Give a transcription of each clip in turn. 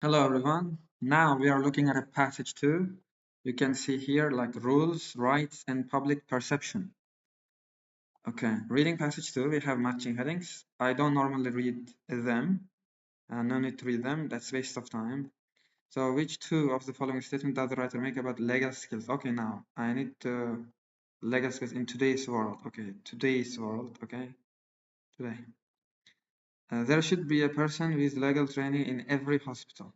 Hello everyone. Now we are looking at a passage 2. You can see here like rules, rights, and public perception. Okay, reading passage 2, we have matching headings. I don't normally read them. No need to read them. That's waste of time. So which two of the following statements does the writer make about legal skills? Okay, now I need to legal skills in today's world. Okay, today's world. Okay, today. There should be a person with legal training in every hospital.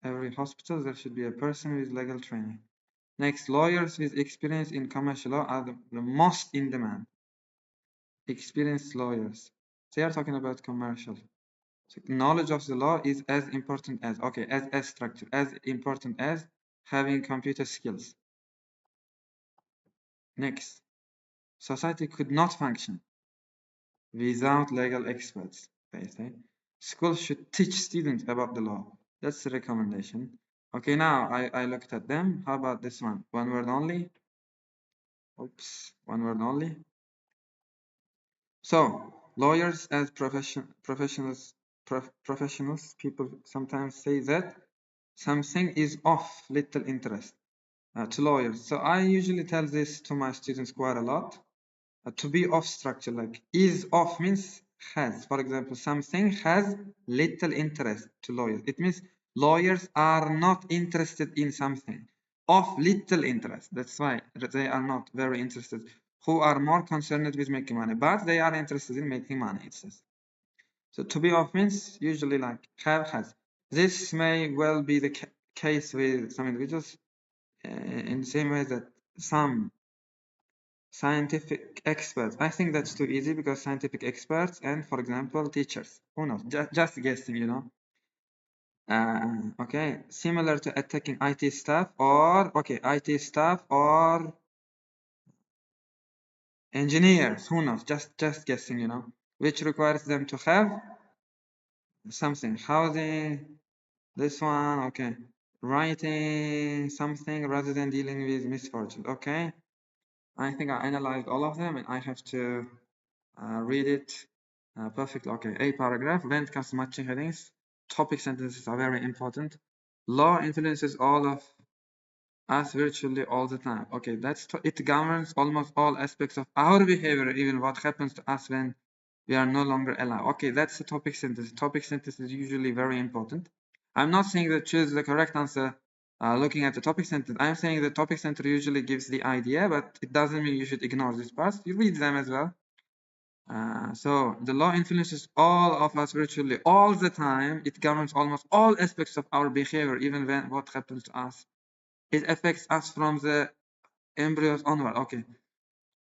Every hospital, there should be a person with legal training. Next, lawyers with experience in commercial law are the most in demand. Experienced lawyers. They are talking about commercial. So knowledge of the law is as important as, okay, as structure, as important as having computer skills. Next, society could not function without legal experts, they say. Schools should teach students about the law. That's the recommendation. Okay, now I looked at them. How about this one? One word only. Oops, one word only. So, lawyers as professionals, people sometimes say that something is of little interest to lawyers. So I usually tell this to my students quite a lot. To be off structure, like is off means has. For example, something has little interest to lawyers. It means lawyers are not interested in something of little interest. That's why they are not very interested. Who are more concerned with making money, but they are interested in making money, it says. So to be off means usually like have, has. This may well be the case with some individuals in the same way that some scientific experts. I think that's too easy because scientific experts and, for example, teachers. Who knows? Just guessing, you know. Okay, similar to attacking IT staff or, okay, IT staff or engineers. Who knows? Just guessing, you know, which requires them to have something. Housing, this one, okay. Writing something rather than dealing with misfortune. Okay. I think I analyzed all of them and I have to read it perfectly. Okay, a paragraph. When it comes to matching headings, topic sentences are very important. Law influences all of us virtually all the time. Okay, it governs almost all aspects of our behavior, even what happens to us when we are no longer alive. Okay, that's the topic sentence. Topic sentence is usually very important. I'm not saying that choose the correct answer looking at the topic sentence. I'm saying the topic sentence usually gives the idea, but it doesn't mean you should ignore these parts. You read them as well. So the law influences all of us virtually all the time. It governs almost all aspects of our behavior, even when what happens to us. It affects us from the embryos onward. Okay.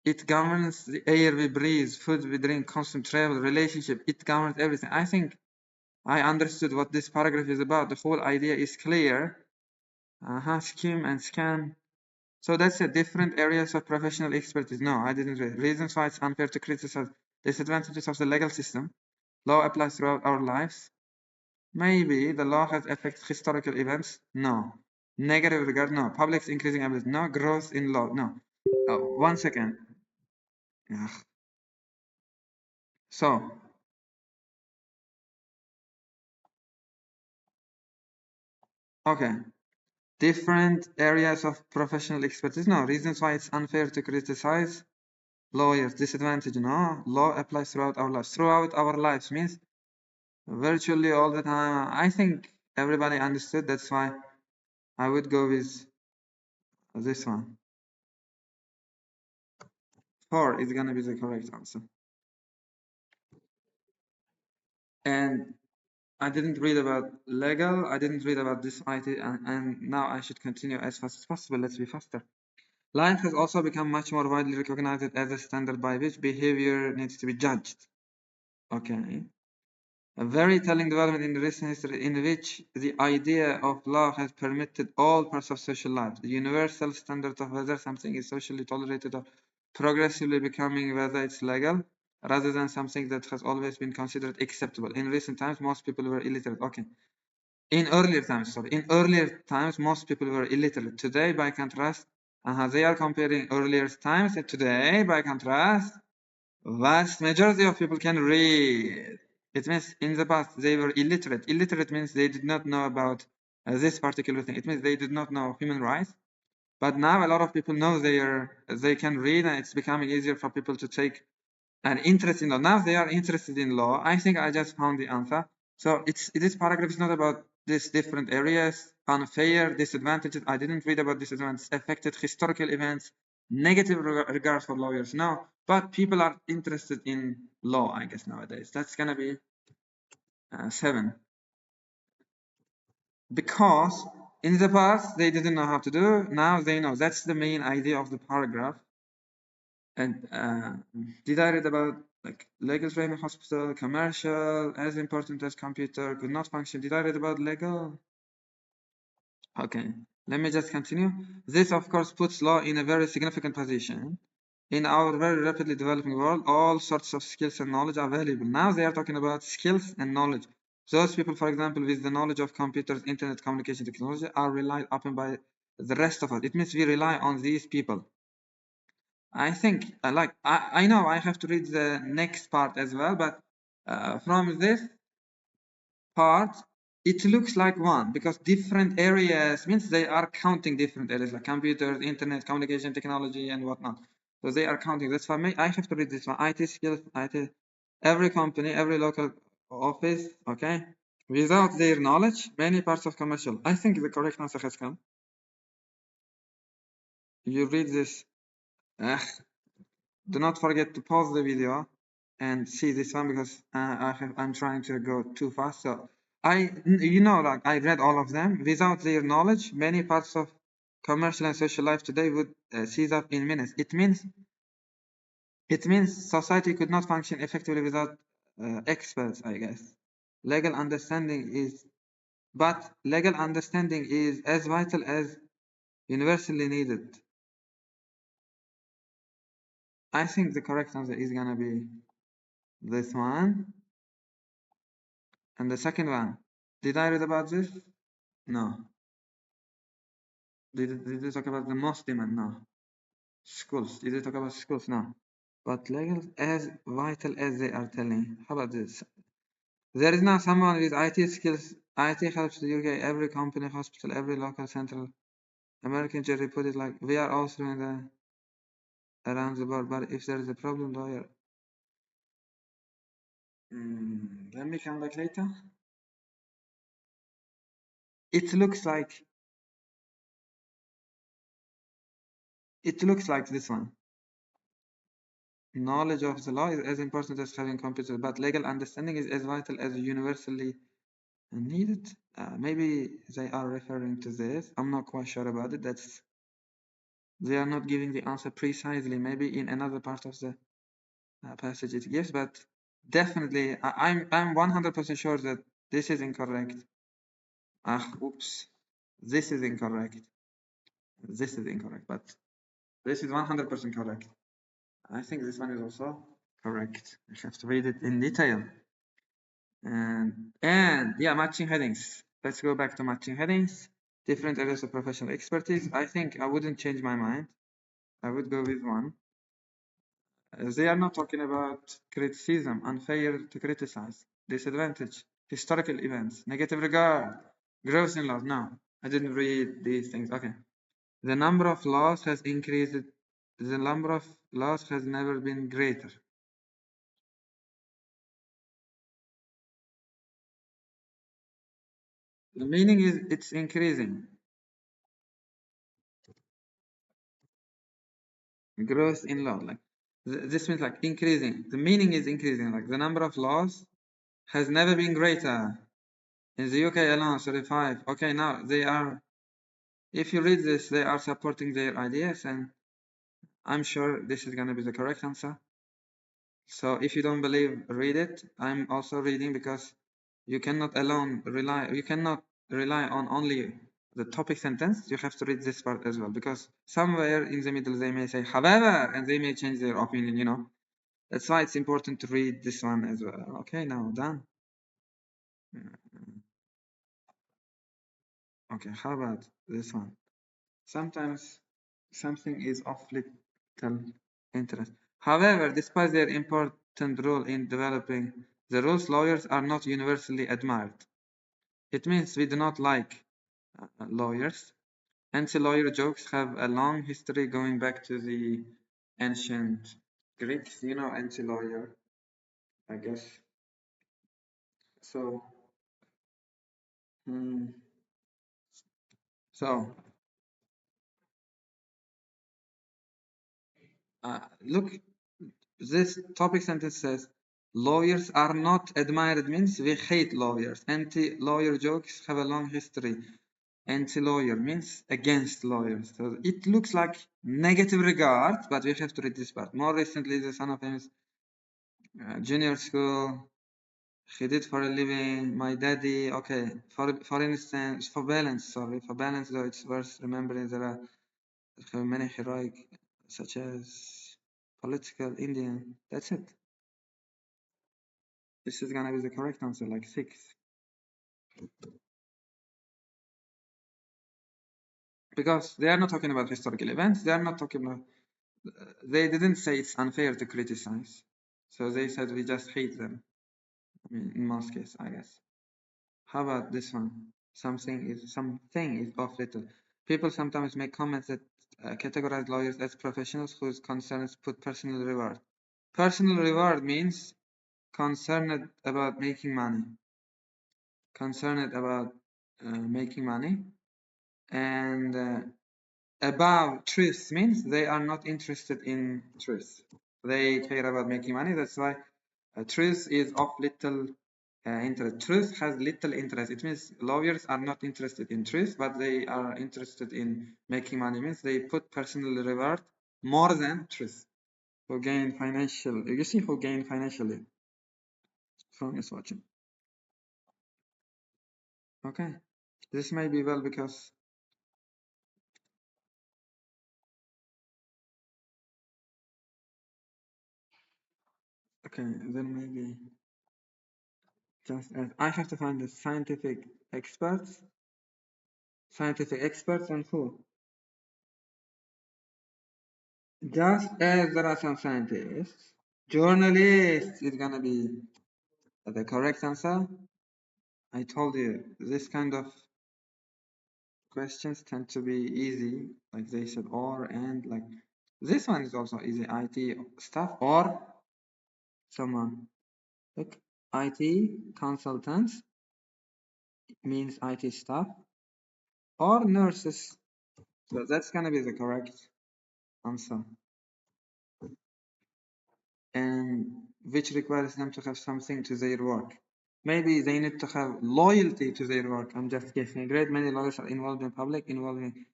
It governs the air we breathe, food we drink, constant travel, relationship. It governs everything. I think I understood what this paragraph is about. The whole idea is clear. Skim and scan. So that's a different areas of professional expertise. No, I didn't read. Reasons why it's unfair to criticize disadvantages of the legal system. Law applies throughout our lives. Maybe the law has affected historical events. No. Negative regard. No. Public's increasing ability. No. Growth in law. No. 1 second. Ugh. So, okay. Different areas of professional expertise. No. Reasons why it's unfair to criticize lawyers. Disadvantage. No. Law applies throughout our lives. Throughout our lives means virtually all the time. I think everybody understood. That's why I would go with this one. 4 is gonna be the correct answer. And I didn't read about legal. I didn't read about this IT, and now I should continue as fast as possible. Let's be faster. Life has also become much more widely recognized as a standard by which behavior needs to be judged. Okay. A very telling development in recent history in which the idea of law has permitted all parts of social life. The universal standard of whether something is socially tolerated or progressively becoming whether it's legal, rather than something that has always been considered acceptable. In recent times, most people were illiterate. Okay. In earlier times, most people were illiterate. Today, by contrast, they are comparing earlier times and today, by contrast, vast majority of people can read. It means in the past they were illiterate. Illiterate means they did not know about this particular thing. It means they did not know human rights. But now a lot of people know they can read, and it's becoming easier for people to take an interest in law. Now they are interested in law. I think I just found the answer. So this paragraph is not about these different areas, unfair, disadvantages. I didn't read about disadvantages, affected historical events, negative regard for lawyers. No, but people are interested in law, I guess, nowadays. That's gonna be 7. Because in the past they didn't know how to do, now they know. That's the main idea of the paragraph. And did I read about like legal training hospital, commercial, as important as computer, could not function? Did I read about legal? Okay, let me just continue. This, of course, puts law in a very significant position. In our very rapidly developing world, all sorts of skills and knowledge are valuable. Now they are talking about skills and knowledge. Those people, for example, with the knowledge of computers, internet communication technology are relied upon by the rest of us. It means we rely on these people. I think I know I have to read the next part as well, but from this part it looks like one, because different areas means they are counting different areas like computers, internet, communication technology, and whatnot. So they are counting. That's for me. I have to read this one. IT skills, IT, every company, every local office. Okay, without their knowledge, many parts of commercial. I think the correct answer has come. You read this. Do not forget to pause the video and see this one, because I'm trying to go too fast. So like I read all of them. Without their knowledge, many parts of commercial and social life today would seize up in minutes. It means society could not function effectively without experts, I guess. Legal understanding is as vital as universally needed. I think the correct answer is gonna be this one. And the second one, did I read about this? No. Did they talk about the most demand? No. Schools. Did they talk about schools? No. But legal as vital as they are telling. How about this? There is now someone with IT skills. IT helps the UK, every company, hospital, every local central American jury put it like, we are also in the around the board, but if there is a problem, lawyer. Let me come back later. It looks like this one. Knowledge of the law is as important as having computers, but legal understanding is as vital as universally needed. Maybe they are referring to this. I'm not quite sure about it. They are not giving the answer precisely. Maybe in another part of the passage it gives, but definitely I'm 100% sure that this is incorrect. Oops. This is incorrect. This is incorrect, but this is 100% correct. I think this one is also correct. I have to read it in detail. And yeah, matching headings. Let's go back to matching headings. Different areas of professional expertise. I think I wouldn't change my mind. I would go with one. They are not talking about criticism, unfair to criticize, disadvantage, historical events, negative regard, gross in laws. No, I didn't read these things. Okay. The number of laws has increased. The number of laws has never been greater. The meaning is it's increasing. Growth in law, like this means like increasing. The meaning is increasing, like the number of laws has never been greater. In the UK alone, 35. Okay, now they are, if you read this, they are supporting their ideas, and I'm sure this is gonna be the correct answer. So if you don't believe, read it. I'm also reading because you cannot rely on only the topic sentence. You have to read this part as well, because somewhere in the middle they may say however, and they may change their opinion, you know. That's why it's important to read this one as well. Okay, now done. Okay, how about this one? Sometimes something is of little interest. However, despite their important role in developing The rules lawyers are not universally admired. It means we do not like lawyers. Anti-lawyer jokes have a long history going back to the ancient Greeks. You know, anti-lawyer, I guess. So, hmm, so look, this topic sentence says, lawyers are not admired means we hate lawyers. Anti-lawyer jokes have a long history. Anti-lawyer means against lawyers. So it looks like negative regard, but we have to read this part. More recently, the son of famous junior school, he did for a living, my daddy, okay, for instance, for balance, though it's worth remembering there are many heroic, such as political Indian, that's it. This is gonna be the correct answer, like 6. Because they are not talking about historical events, they are not talking about, they didn't say it's unfair to criticize. So they said we just hate them. I mean, in most cases, I guess. How about this one? Something is off little. People sometimes make comments that categorize lawyers as professionals whose concerns put personal reward. Personal reward means concerned about making money. Concerned about making money. And above truth means they are not interested in truth. They care about making money. That's why truth is of little interest. Truth has little interest. It means lawyers are not interested in truth, but they are interested in making money. It means they put personal reward more than truth. Who gain financial? You see, who gain financially from this watching. Okay, this may be well because. Okay, then maybe just as I have to find the scientific experts. Scientific experts and who? Just as there are some scientists, journalists is gonna be the correct answer. I told you this kind of questions tend to be easy, like they said, or and like this one is also easy. IT stuff or someone like IT consultants means IT staff or nurses. So that's gonna be the correct answer. And which requires them to have something to their work. Maybe they need to have loyalty to their work. I'm just guessing. A great many lawyers are involved in public, involving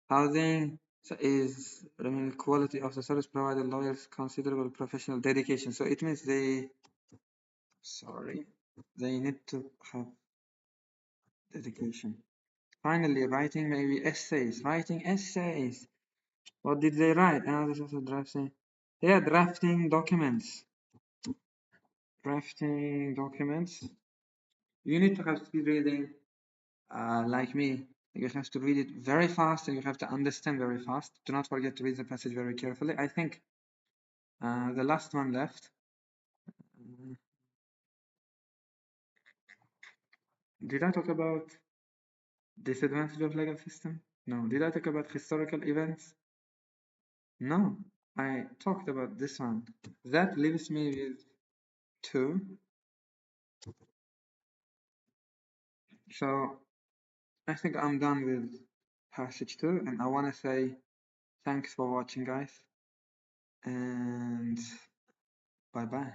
housing. So is I mean, quality of the service provided lawyers considerable professional dedication. So it means they need to have dedication. Finally, writing maybe essays. Writing essays. What did they write? This is a drafting. Yeah, drafting documents. Drafting documents. You need to have speed reading, like me. You have to read it very fast and you have to understand very fast. Do not forget to read the passage very carefully. I think the last one left. Did I talk about disadvantage of legal system? No. Did I talk about historical events? No. I talked about this one. That leaves me with 2. So I think I'm done with passage 2, and I want to say thanks for watching, guys, and bye bye.